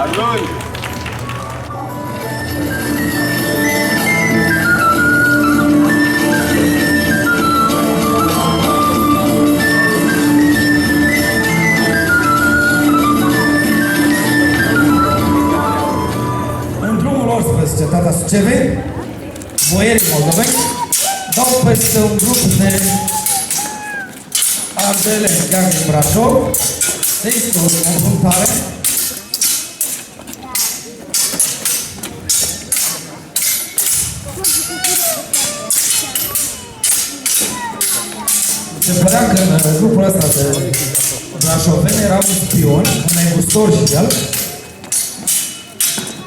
Arlon! În drumul lor spre cetatea Sucevei, boierii moldoveni dau peste un grup de ardeleeni chiar din Brașov. Există o confruntare. Se părea că în grupul ăsta de brașoveni era un spion, un negustor și el,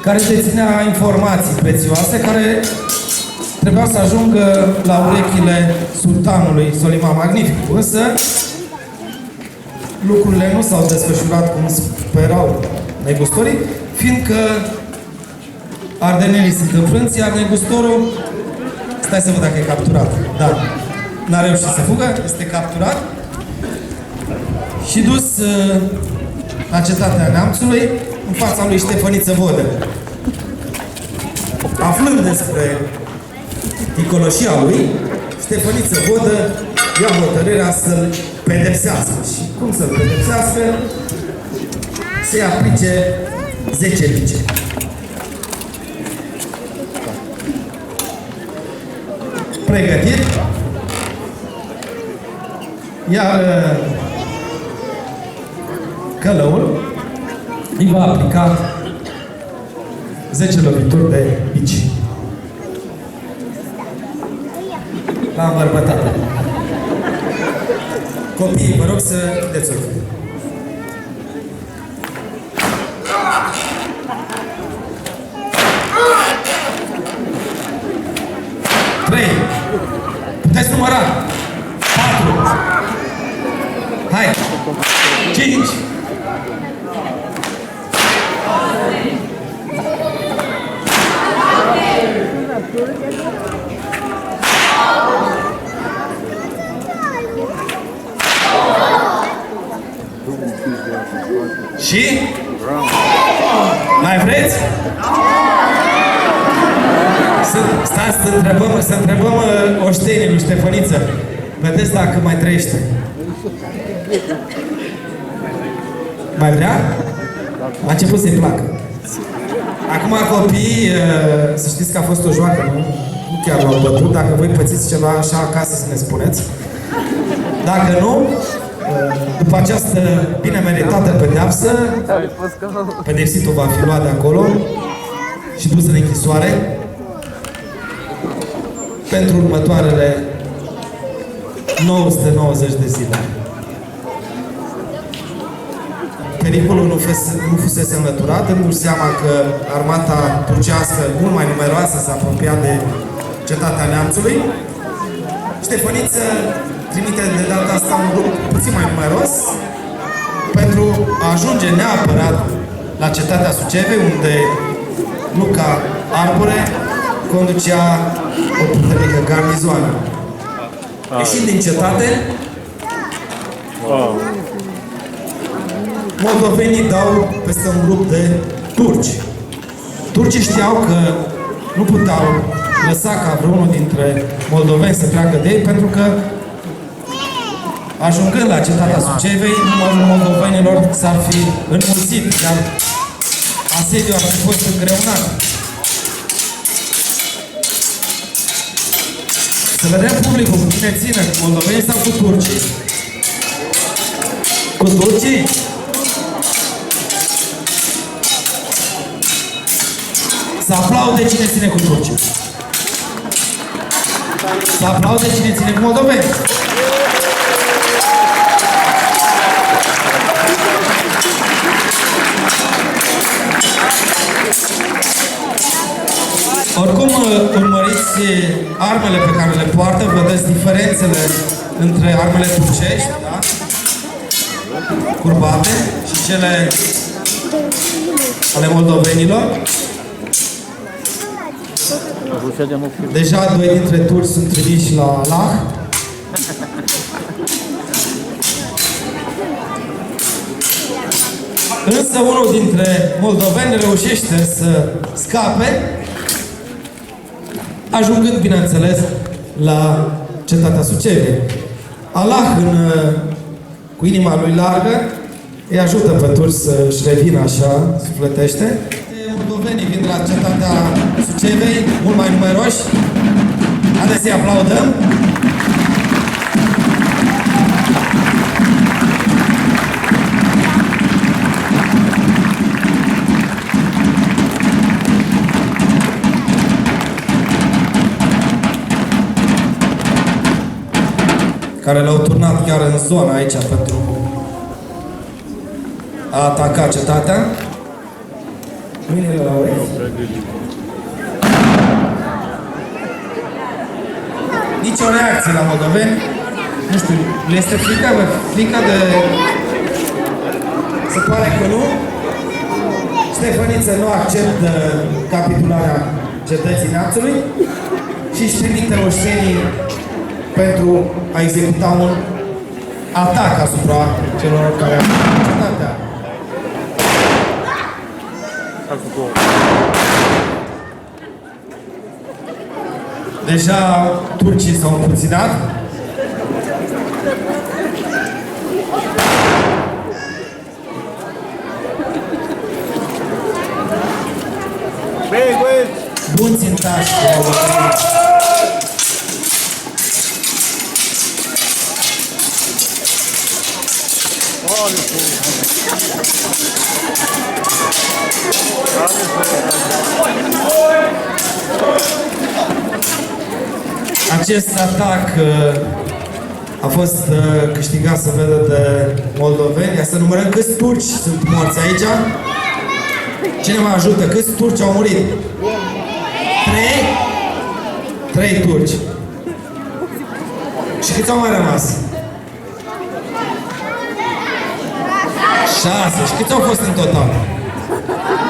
care deținea informații prețioase, care trebuia să ajungă la urechile sultanului Soliman Magnific. Însă, lucrurile nu s-au desfășurat cum sperau negustorii, fiindcă ardenelii sunt înfrânți, iar negustorul, stai să văd dacă e capturat. Da, n-a reușit să fugă, este capturat și dus la cetatea Neamțului, în fața lui Ștefăniță Vodă. Aflând despre ticăloșia lui, Ștefăniță Vodă ia hotărârea să-l pedepsească. Și cum să-l pedepsească? Se aplice 10 lice. Pregătit. Iar călăul îi va aplica 10 lovituri de bici. La îmbărbătate. Copiii, vă rog să chideți ochii. Trei. Puteți număra. 4. Hai. 5. Și? Mai vreți? Stați să întrebăm oștenii lui Ștefăniță. Vedeți dacă mai trăiește. Mai vrea? A început să-i placă. Acum copiii, să știți că a fost o joacă, nu? Nu chiar l-au bătut. Dacă voi pățiți ceva așa acasă, să ne spuneți. Dacă nu, după această bine meritată pedeapsă, pedepsitul va fi luat de acolo și dus în închisoare pentru următoarele 990 de zile. Pericolul nu fusese înlăturat, dându-și seama că armata turcească, mult mai numeroasă, s-a apropiat de cetatea Neamțului. Ștefăniță trimite de data asta un grup puțin mai numeros pentru a ajunge neapărat la cetatea Sucevei, unde Luca Arbore conducea o puternică garnizoană. Ieșind din cetate, moldovenii dau peste un grup de turci. Turcii știau că nu puteau lăsa ca vreunul dintre moldoveni să treacă de ei, pentru că ajungând la cetatea Sucevei, numărul moldovenilor s-ar fi înmulțit, iar asediul ar fi fost îngreunat. Să vedem publicul cu cine ține, cu moldovenii sau cu turcii? Cu turcii? Să aplaude cine ține cu turcii. Să aplaude cine ține cu moldovenii. Oricum, urmăriți armele pe care le poartă, vedeți diferențele între armele turcești, da? Curbate, și cele ale moldovenilor. Deja doi dintre turci sunt trimiși la Allah. Însă unul dintre moldoveni reușește să scape, ajungând, bineînțeles, la cetatea Suceviei. Allah, cu inima lui largă, îi ajută pe turci să-și revină așa, sufletește. Moldovenii vin de la cetatea Suceviei, mult mai numeroși. Haideți să-i aplaudăm! Care l-au turnat chiar în zona aici pentru a ataca cetatea. Mâinile la urechi. Nici o reacție la moldoveni. Nu știu, le este frică? Frică de... Se pare că nu. Ștefăniță nu acceptă capitularea cetății Neamțului și își trimite oștenii pentru a executa un atac asupra celor care au cetatea. Deja turcii s-au împuținat. Bun țintași. Acest atac a fost câștigat, să vedă, de moldoveni. Ia să numărăm câți turci sunt morți aici. Cine mă ajută? Câți turci au murit? 3 turci. Și câți au mai rămas? 6. Și câți au fost în total?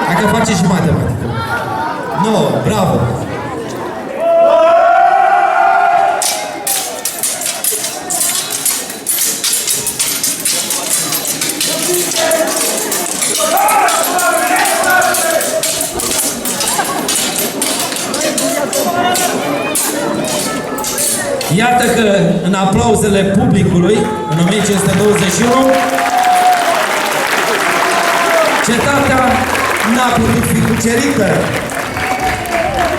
Hai că face și matematică. 9. Bravo! Iată că în aplauzele publicului, în 1521, cetatea n-a putut fi cucerită.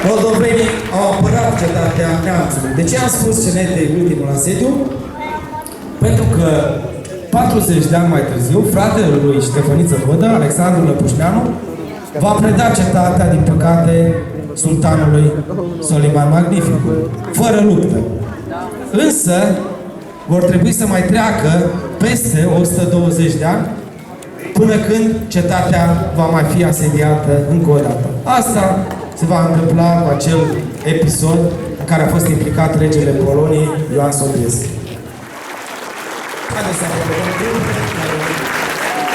Moldovenii au apărat cetatea Neamțului. De ce am spus ce ne de ultimul asediu? Pentru că 40 de ani mai târziu, fratele lui Ștefăniță Vodă, Alexandru Lăpușneanu, va preda cetatea, din păcate, sultanului Soliman Magnificul, fără luptă. Însă, vor trebui să mai treacă peste 120 de ani până când cetatea va mai fi asediată încă o dată. Asta se va întâmpla cu acel episod în care a fost implicat regele Poloniei, Ioan Sobieski. Haideți să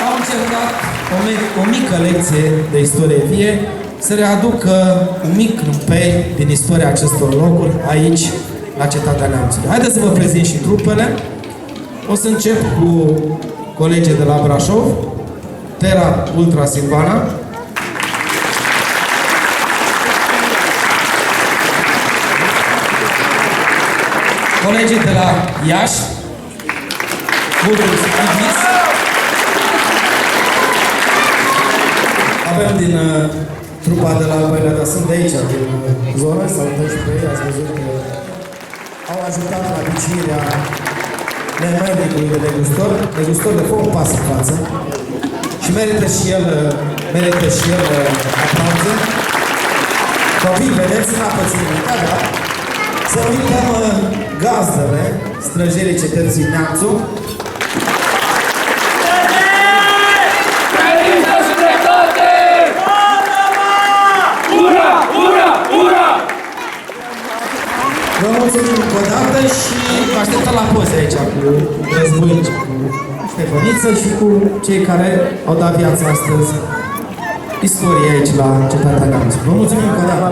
au încercat o mică lecție de istorie vie, să readucă un mic numpei din istoria acestor locuri aici, la cetatea Neamțului. Haideți să vă prezint și trupele. O să încep cu colegii de la Brașov, Terra Ultra Silvana. Colegii de la Iași, Vulturul Signis. Avem din trupa de la Albania, dar sunt de aici, din zonă, sau și pe ei, ați văzut că au ajutat la bicirea nemernicului de negustor de foc pas în față și merită și el aplauze. Copii, vedeți, n-a pățit nimic, da? Să uităm gazdele, străjerii cetății Neamțu. Vă mulțumim încă o dată și vă așteptăm la poze aici cu războinici, cu Ștefăniță și cu cei care au dat viața astăzi istorie aici la cetatea Neamțului. Vă mulțumim încă o dată!